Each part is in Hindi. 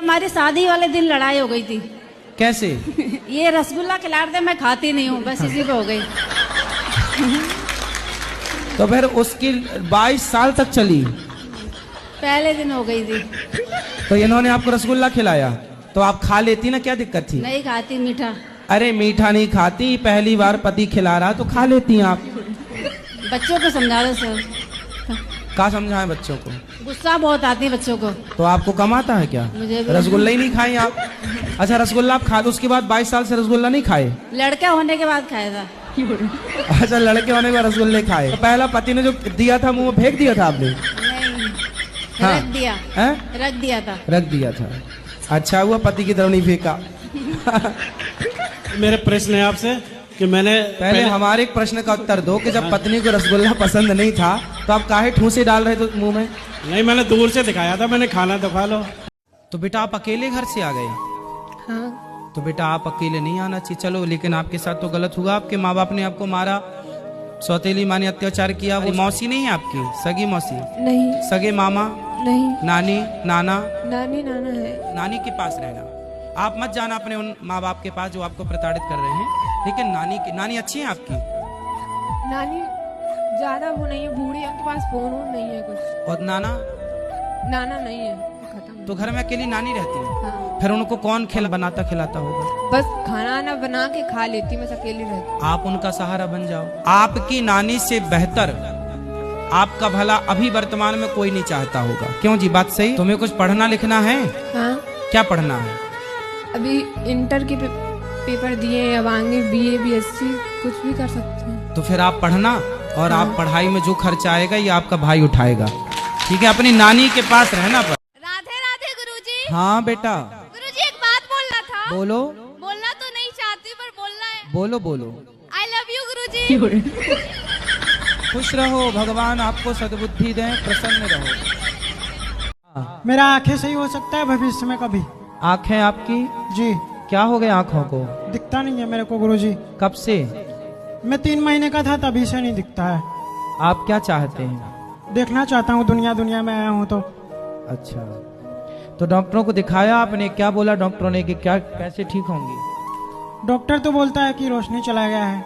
हमारी शादी वाले दिन लड़ाई हो गई थी। कैसे? ये रसगुल्ला खिला रहे थे, मैं खाती नहीं हूँ, बस इसी पे हो गई। तो फिर उसकी 22 साल तक चली। पहले दिन हो गई थी। तो इन्होंने आपको रसगुल्ला खिलाया तो आप खा लेती ना, क्या दिक्कत थी? नहीं खाती मीठा। अरे मीठा नहीं खाती, पहली बार पति खिला रहा तो खा लेती आप। बच्चों को समझा दो सर। क्या समझाएं बच्चों को? गुस्सा बहुत आती है बच्चों को। तो आपको कम आता है क्या? मुझे भी। रसगुल्ला ही नहीं खाई आप? अच्छा रसगुल्ला आप खा, उसके बाद 22 साल से रसगुल्ला नहीं खाए? लड़का होने के बाद खाया था। अच्छा लड़के होने के बाद रसगुल्ले खाए। तो पहला पति ने जो दिया था मुंह में फेंक दिया था आपने? नहीं, हाँ। रख दिया है? रख दिया था। रख दिया था। अच्छा हुआ पति की तरफ नहीं फेंका। मेरे प्रश्न है आपसे कि मैंने पहले हमारे एक प्रश्न का उत्तर दो कि जब पत्नी को रसगुल्ला पसंद नहीं था तो आप काहे ठूसे डाल रहे थे मुंह में? नहीं, मैंने दूर से दिखाया था, मैंने खाना तो खा लो। तो बेटा आप अकेले घर से आ गए? हाँ। तो बेटा आप अकेले नहीं आना चाहिए, चलो, लेकिन आपके साथ तो गलत हुआ। आपके माँ बाप ने आपको मारा, सौतेली माँ ने अत्याचार किया। वो मौसी नहीं है आपकी, सगी मौसी? नहीं। सगे मामा? नहीं। नानी नाना? नानी नाना है। नानी के पास रहना, आप मत जाना अपने उन माँ बाप के पास जो आपको प्रताड़ित कर रहे हैं। लेकिन नानी अच्छी है आपकी? नानी ज्यादा वो नहीं है, बूढ़ी है, उनके पास फोन नहीं है कुछ। और नाना? नाना नहीं है, खत्म। तो घर में अकेली नानी रहती है? हाँ। फिर उनको कौन बनाता खिलाता होगा? बस खाना आना बना के खा लेती, मैं अकेली रहती। आप उनका सहारा बन जाओ। आपकी नानी से बेहतर आपका भला अभी वर्तमान में कोई नहीं चाहता होगा। क्यों जी, बात सही? तुम्हें कुछ पढ़ना लिखना है? हाँ। क्या पढ़ना है? अभी इंटर के पेपर दिए, अब आगे BA BSc कुछ भी कर सकते हैं। तो फिर आप पढ़ना, और आप पढ़ाई में जो खर्चा आएगा ये आपका भाई उठाएगा, ठीक है? अपनी नानी के पास रहना। पर राधे राधे गुरुजी। हाँ बेटा। गुरुजी एक बात बोलना था। बोलो। बोलना तो नहीं चाहती पर बोलना है। बोलो बोलो। आई लव यू गुरुजी। खुश रहो, भगवान आपको सद्बुद्धि दें, प्रसन्न रहो। मेरा आंखें सही हो सकता है भविष्य में कभी? आंखें आपकी? जी। क्या हो गया आंखों को? दिखता नहीं है मेरे को गुरुजी। कब से? मैं 3 महीने का था तभी से नहीं दिखता है। आप क्या चाहते हैं? देखना चाहता हूँ, दुनिया में आया हूँ तो। अच्छा, तो डॉक्टरों को दिखाया आपने? क्या बोला डॉक्टरों ने कि क्या कैसे ठीक होंगी? डॉक्टर तो बोलता है कि रोशनी चला गया है।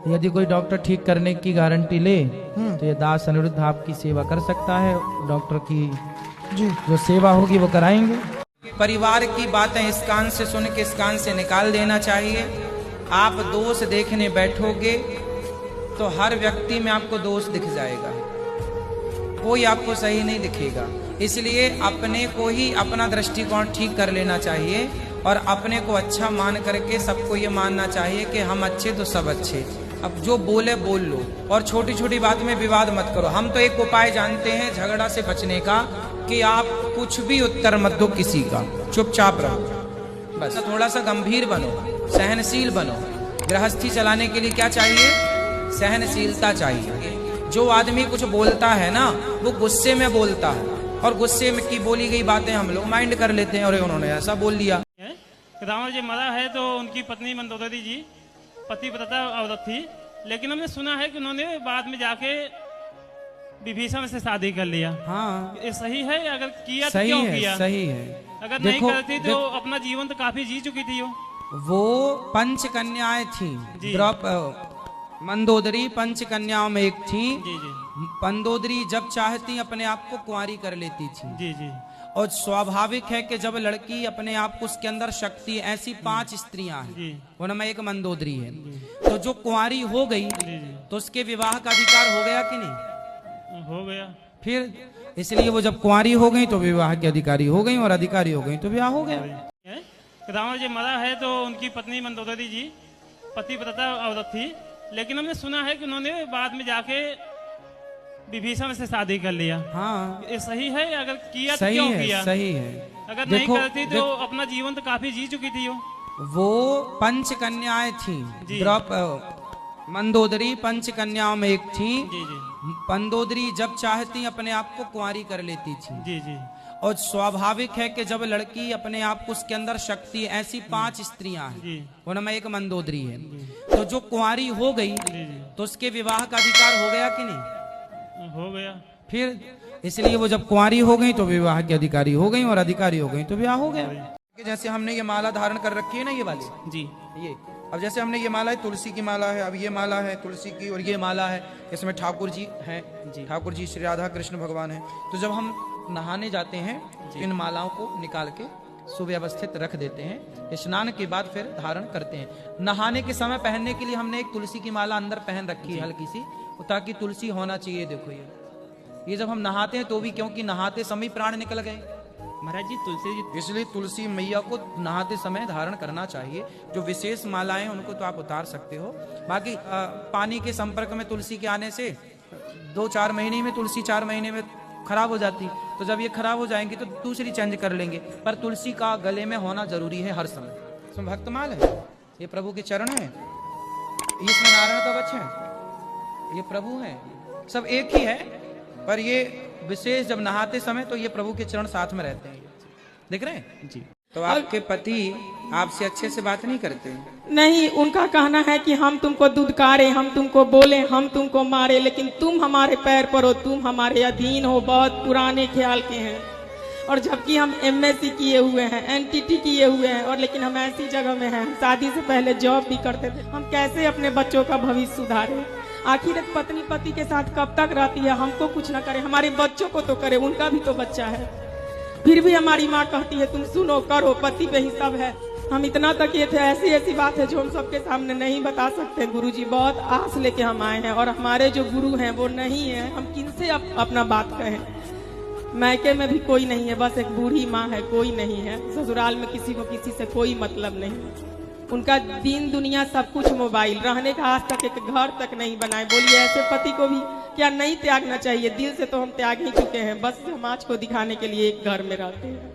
यदि कोई डॉक्टर ठीक करने की गारंटी ले तो ये दास अनिरुद्ध आपकी सेवा कर सकता है। डॉक्टर की जी जो सेवा होगी वो कराएंगे। परिवार की बातें इस कान से सुन के इस कान से निकाल देना चाहिए। आप दोष देखने बैठोगे तो हर व्यक्ति में आपको दोष दिख जाएगा, कोई आपको सही नहीं दिखेगा। इसलिए अपने को ही अपना दृष्टिकोण ठीक कर लेना चाहिए और अपने को अच्छा मान करके सबको ये मानना चाहिए कि हम अच्छे तो सब अच्छे। अब जो बोले बोल लो, और छोटी छोटी बात में विवाद मत करो। हम तो एक उपाय जानते हैं झगड़ा से बचने का, कि आप कुछ भी उत्तर मत दो किसी का, चुपचाप रहो। बस थोड़ा सा गंभीर बनो, सहनशील बनो। गृहस्थी चलाने के लिए क्या चाहिए? सहनशीलता चाहिए। जो आदमी कुछ बोलता है ना वो गुस्से में बोलता है, और गुस्से में की बोली गई बातें हम लोग माइंड कर लेते हैं, और उन्होंने ऐसा बोल दिया। रावण जी मरा है तो उनकी पत्नी मंदोदरी जी पतिव्रता औरत थी, लेकिन हमने सुना है कि उन्होंने बाद में जाके विभीषण से शादी कर लिया। हाँ, ये सही है? अगर किया तो सही क्यों है, किया? सही है। अगर नहीं करती तो अपना जीवन तो काफी जी चुकी थी वो 5 कन्याएं थी। मंदोदरी 5 कन्याओं में एक थी। जी जी। मंदोदरी जब चाहती अपने आप को कुंवारी कर लेती थी। जी जी। और स्वाभाविक है कि जब लड़की अपने आप को, उसके अंदर शक्ति, ऐसी 5 स्त्रियां हैं, उनमें एक मंदोदरी है। तो जो कुंवारी हो गई तो उसके विवाह का अधिकार हो गया कि नहीं? हो गया। फिर इसलिए वो जब कुंवारी हो गई तो विवाह के अधिकारी हो गई, और अधिकारी हो गई तो विवाह हो गया। रावण जी मरा है तो उनकी पत्नी मंदोदरी जी पतिव्रता औरत थी, लेकिन हमने सुना है कि उन्होंने बाद में जाके विभीषण से शादी कर लिया। हाँ, ये सही है? अगर किया तो सही क्यों है, किया? सही है। अगर नहीं करती तो अपना जीवन तो काफी जी चुकी थी वो 5 कन्याएं थी। मंदोदरी 5 कन्याओं में एक थी। जी जी। मंदोदरी जब चाहती अपने आप को कुंवारी कर लेती थी। जी जी। और स्वाभाविक है कि जब लड़की अपने आप को, उसके अंदर शक्ति, ऐसी 5 स्त्रियां हैं, उनमें एक मंदोदरी है। तो जो कुंवारी हो गई तो उसके विवाह का अधिकार हो गया कि नहीं? हो गया। फिर इसलिए वो जब कुंवारी हो गई तो विवाह की अधिकारी हो गई, और अधिकारी हो गई तो विवाह हो गया। जैसे हमने ये माला धारण कर रखी है ना, ये वाली जी ये, अब जैसे हमने ये माला है, तुलसी की माला है, अब ये माला है तुलसी की, और ये माला है, इसमें ठाकुर जी हैं जी, ठाकुर जी श्री राधा कृष्ण भगवान हैं। तो जब हम नहाने जाते हैं इन मालाओं को निकाल के सुव्यवस्थित रख देते हैं, स्नान के बाद फिर धारण करते हैं। नहाने के समय पहनने के लिए हमने एक तुलसी की माला अंदर पहन रखी है हल्की सी, ताकि तुलसी होना चाहिए। देखो ये जब हम नहाते हैं तो भी, क्योंकि नहाते समय प्राण निकल गए महाराज जी, तुलसी जी इसलिए तुलसी मैया को नहाते समय धारण करना चाहिए। जो विशेष मालाएं उनको तो आप उतार सकते हो, बाकी पानी के संपर्क में तुलसी के आने से 2-4 महीने में तुलसी 4 महीने में खराब हो जाती, तो जब ये खराब हो जाएंगी तो दूसरी चेंज कर लेंगे। पर तुलसी का गले में होना जरूरी है हर समय। इसमें भक्तमाल है, ये प्रभु के चरण है, इसमें नारायण कवच है, ये प्रभु है, सब एक ही है। पर ये विशेष जब नहाते समय तो ये प्रभु के चरण साथ में रहते हैं, देख रहे हैं जी। तो आपके पति आपसे अच्छे से बात नहीं करते? नहीं, उनका कहना है कि हम तुमको दुदकारे, हम तुमको बोले, हम तुमको मारे, लेकिन तुम हमारे पैर पर हो, तुम हमारे अधीन हो। बहुत पुराने ख्याल के हैं, और जबकि हम MSc किए हुए हैं, NTT किए हुए हैं, और लेकिन हम ऐसी जगह में हैं, शादी से पहले जॉब भी करते थे। हम कैसे अपने बच्चों का भविष्य सुधारें? आखिर एक पत्नी पति के साथ कब तक रहती है? हमको कुछ न करे, हमारे बच्चों को तो करे, उनका भी तो बच्चा है। फिर भी हमारी माँ कहती है तुम सुनो, करो, पति पे ही सब है। हम इतना तक ये थे, ऐसी ऐसी बात है जो हम सबके सामने नहीं बता सकते। गुरुजी बहुत आस लेके हम आए हैं, और हमारे जो गुरु हैं वो नहीं है, हम किनसे अपना बात कहें? मैके में भी कोई नहीं है, बस एक बूढ़ी माँ है, कोई नहीं है। ससुराल में किसी को किसी से कोई मतलब नहीं। उनका दीन दुनिया सब कुछ मोबाइल, रहने का आज तक एक घर तक नहीं बनाए। बोलिए ऐसे पति को भी क्या नहीं त्यागना चाहिए? दिल से तो हम त्याग ही चुके हैं, बस समाज को दिखाने के लिए एक घर में रहते हैं।